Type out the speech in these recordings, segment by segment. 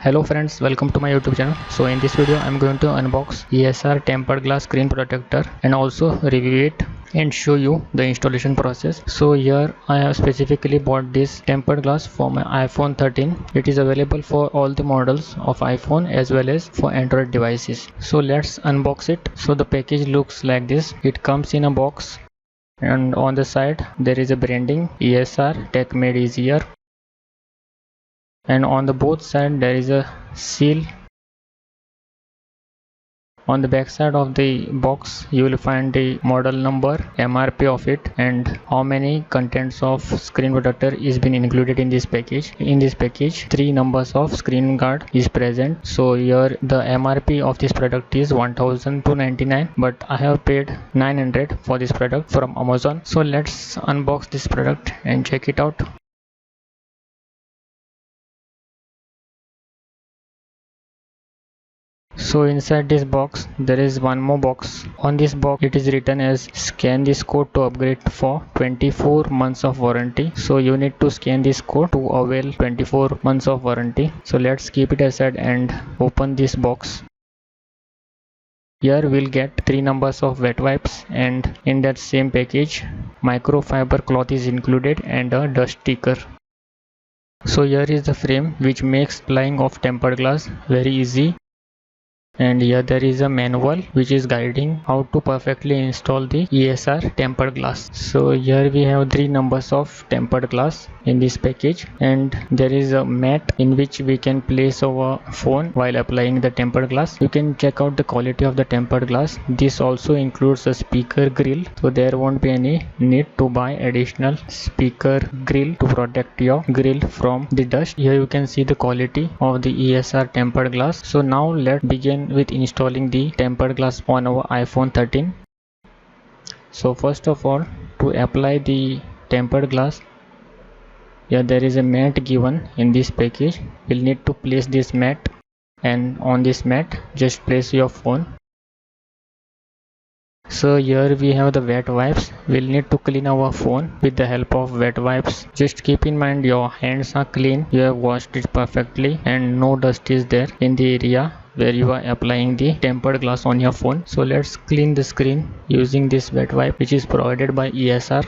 Hello friends, welcome to my YouTube channel. So in this video I'm going to unbox ESR tempered glass screen protector and also review it and show you the installation process. So here I have specifically bought this tempered glass for my iPhone 13. It is available for all the models of iPhone as well as for Android devices. So let's unbox it. So the package looks like this. It comes in a box and on the side there is a branding ESR Tech Made Easier, and on the both side there is a seal. On the back side of the box you will find the model number, MRP of it, and how many contents of screen protector is been included in this package. In this package 3 numbers of screen guard is present. So here the MRP of this product is 1299, but I have paid 900 for this product from Amazon. So let's unbox this product and check it out. So inside this box there is one more box. On this box it is written as scan this code to upgrade for 24 months of warranty. So you need to scan this code to avail 24 months of warranty. So let's keep it aside and open this box. Here we'll get 3 numbers of wet wipes, and in that same package microfiber cloth is included and a dust sticker. So here is the frame which makes applying of tempered glass very easy. And here there is a manual which is guiding how to perfectly install the ESR tempered glass. So here we have 3 numbers of tempered glass in this package, and there is a mat in which we can place our phone while applying the tempered glass. You can check out the quality of the tempered glass. This also includes a speaker grill, so there won't be any need to buy additional speaker grill to protect your grill from the dust. Here you can see the quality of the ESR tempered glass. So now let's begin with installing the tempered glass on our iPhone 13. So first of all, to apply the tempered glass, there is a mat given in this package. We'll need to place this mat, and on this mat just place your phone. So here we have the wet wipes. We'll need to clean our phone with the help of wet wipes. Just keep in mind your hands are clean, you have washed it perfectly, and no dust is there in the area where you are applying the tempered glass on your phone. So let's clean the screen using this wet wipe which is provided by ESR.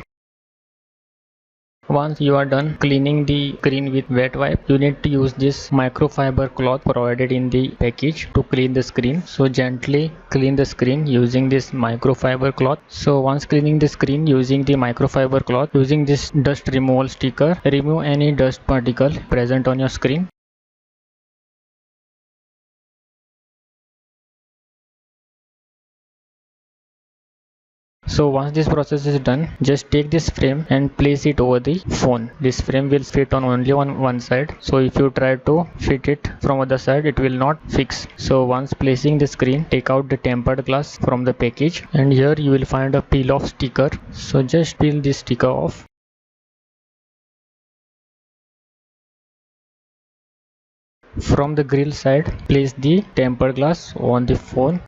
Once you are done cleaning the screen with wet wipe, you need to use this microfiber cloth provided in the package to clean the screen. So gently clean the screen using this microfiber cloth. So once cleaning the screen using the microfiber cloth, using this dust removal sticker, remove any dust particle present on your screen. So once this process is done, just take this frame and place it over the phone. This frame will fit on only on one side, so if you try to fit it from other side, it will not fix. So once placing the screen, take out the tempered glass from the package, and here you will find a peel off sticker. So just peel this sticker off. From the grill side, place the tempered glass on the phone.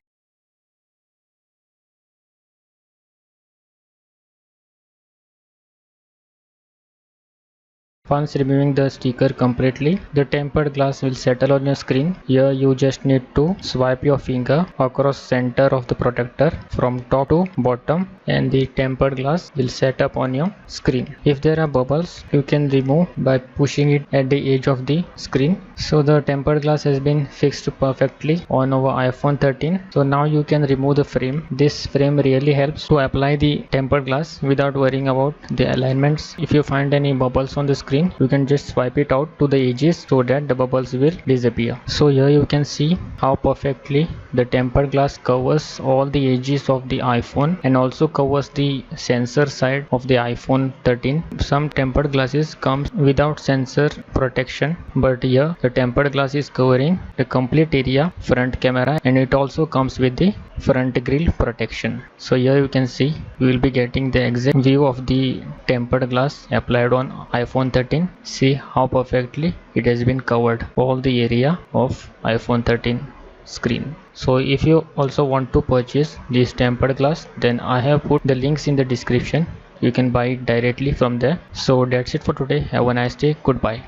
Once removing the sticker completely, the tempered glass will settle on your screen. Here you just need to swipe your finger across center of the protector from top to bottom, and the tempered glass will set up on your screen. If there are bubbles, you can remove by pushing it at the edge of the screen. So the tempered glass has been fixed perfectly on our iPhone 13. So now you can remove the frame. This frame really helps to apply the tempered glass without worrying about the alignments. If you find any bubbles on the screen, you can just swipe it out to the edges so that the bubbles will disappear. So here you can see how perfectly the tempered glass covers all the edges of the iPhone and also covers the sensor side of the iPhone 13. Some tempered glasses comes without sensor protection, but here the tempered glass is covering the complete area, front camera, and it also comes with the front grille protection. So here you can see we will be getting the exact view of the tempered glass applied on iPhone 13. See how perfectly it has been covered all the area of iPhone 13 screen. So if you also want to purchase this tempered glass, then I have put the links in the description. You can buy it directly from there. So that's it for today. Have a nice day. Goodbye.